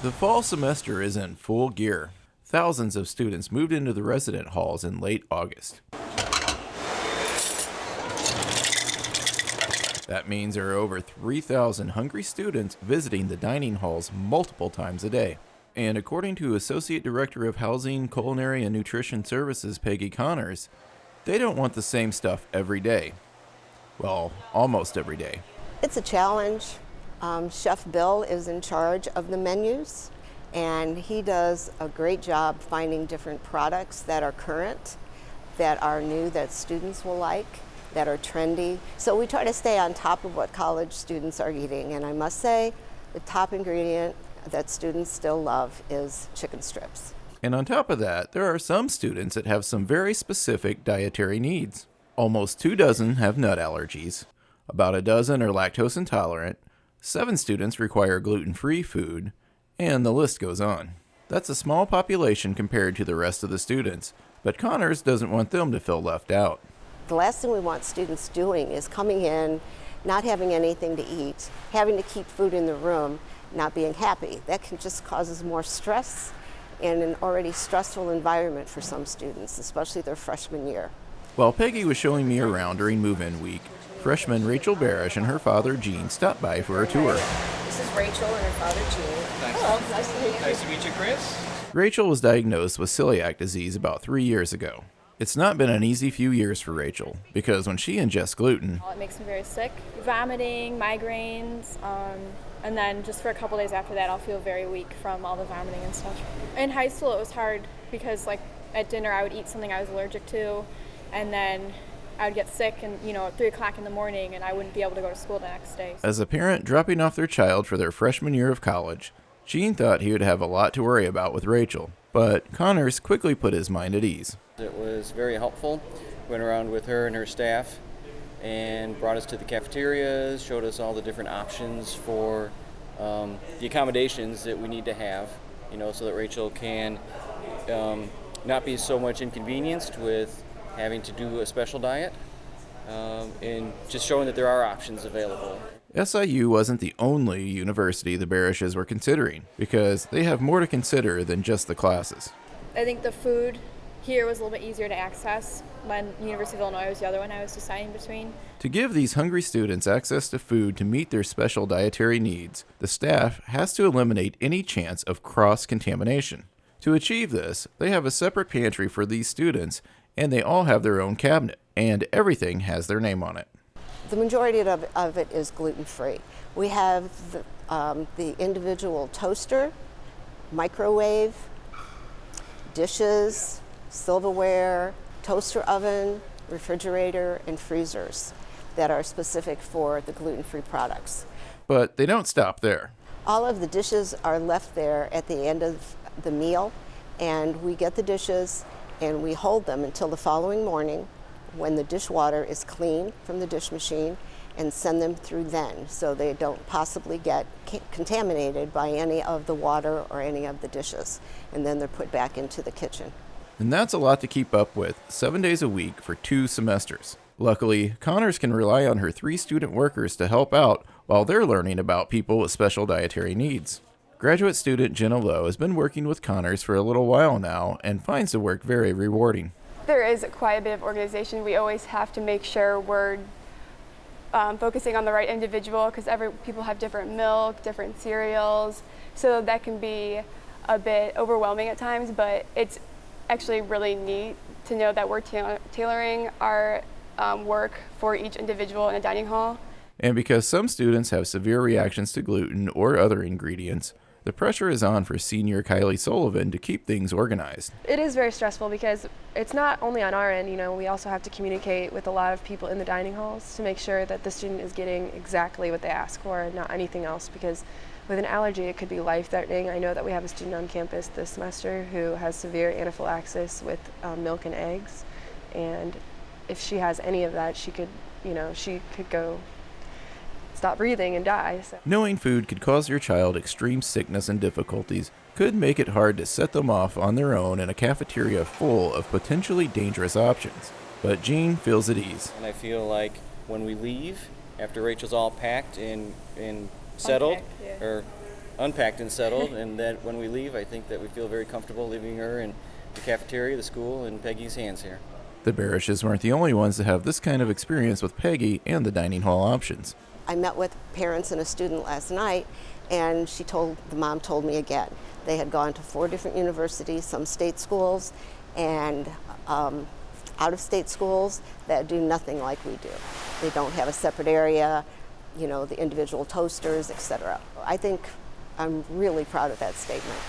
The fall semester is in full gear. Thousands of students moved into the resident halls in late August. That means there are over 3,000 hungry students visiting the dining halls multiple times a day. And according to Associate Director of Housing, Culinary, and Nutrition Services, Peggy Connors, they don't want the same stuff every day. Well, almost every day. It's a challenge. Chef Bill is in charge of the menus, and he does a great job finding different products that are current, that are new, that students will like, that are trendy. So we try to stay on top of what college students are eating, and I must say the top ingredient that students still love is chicken strips. And on top of that, there are some students that have some very specific dietary needs. Almost 24 have nut allergies, about a dozen are lactose intolerant, 7 students require gluten-free food, and the list goes on. That's a small population compared to the rest of the students, but Connors doesn't want them to feel left out. The last thing we want students doing is coming in, not having anything to eat, having to keep food in the room, not being happy. That can just causes more stress in an already stressful environment for some students, especially their freshman year. While Peggy was showing me around during move-in week, freshman Rachel Barish and her father Gene stopped by for a tour. This is Rachel and her father Gene. Hello, nice to meet you. Nice to meet you, Chris. Rachel was diagnosed with celiac disease about 3 years ago. It's not been an easy few years for Rachel, because when she ingests gluten, it makes me very sick. Vomiting, migraines, and then just for a couple days after that, I'll feel very weak from all the vomiting and stuff. In high school, it was hard because, like, at dinner, I would eat something I was allergic to, and then I would get sick and, at 3 o'clock in the morning, and I wouldn't be able to go to school the next day. As a parent dropping off their child for their freshman year of college, Gene thought he would have a lot to worry about with Rachel, but Connors quickly put his mind at ease. It was very helpful. Went around with her and her staff and brought us to the cafeterias, showed us all the different options for the accommodations that we need to have, so that Rachel can not be so much inconvenienced with having to do a special diet, and just showing that there are options available. SIU wasn't the only university the Barishes were considering, because they have more to consider than just the classes. I think the food here was a little bit easier to access when University of Illinois was the other one I was deciding between. To give these hungry students access to food to meet their special dietary needs, the staff has to eliminate any chance of cross-contamination. To achieve this, they have a separate pantry for these students, and they all have their own cabinet, and everything has their name on it. The majority of it is gluten-free. We have the individual toaster, microwave, dishes, silverware, toaster oven, refrigerator, and freezers that are specific for the gluten-free products. But they don't stop there. All of the dishes are left there at the end of the meal, and we get the dishes and we hold them until the following morning when the dishwater is clean from the dish machine, and send them through then so they don't possibly get contaminated by any of the water or any of the dishes, and then they're put back into the kitchen. And that's a lot to keep up with, 7 days a week for 2 semesters. Luckily, Connors can rely on her 3 student workers to help out while they're learning about people with special dietary needs. Graduate student Jenna Lowe has been working with Connors for a little while now and finds the work very rewarding. There is quite a bit of organization. We always have to make sure we're focusing on the right individual, because people have different milk, different cereals, so that can be a bit overwhelming at times, but it's actually really neat to know that we're tailoring our work for each individual in a dining hall. And because some students have severe reactions to gluten or other ingredients, the pressure is on for senior Kylie Sullivan to keep things organized. It is very stressful because it's not only on our end, we also have to communicate with a lot of people in the dining halls to make sure that the student is getting exactly what they ask for and not anything else, because with an allergy it could be life-threatening. I know that we have a student on campus this semester who has severe anaphylaxis with milk and eggs, and if she has any of that, she could go stop breathing and die. So. Knowing food could cause your child extreme sickness and difficulties could make it hard to set them off on their own in a cafeteria full of potentially dangerous options. But Jean feels at ease. And I feel like when we leave, after Rachel's all packed and settled, or unpacked and settled, and that when we leave, I think that we feel very comfortable leaving her in the cafeteria, the school, in Peggy's hands here. The Barishes weren't the only ones to have this kind of experience with Peggy and the dining hall options. I met with parents and a student last night, and the mom told me again. They had gone to 4 different universities, some state schools, and out-of-state schools that do nothing like we do. They don't have a separate area, the individual toasters, etc. I think I'm really proud of that statement.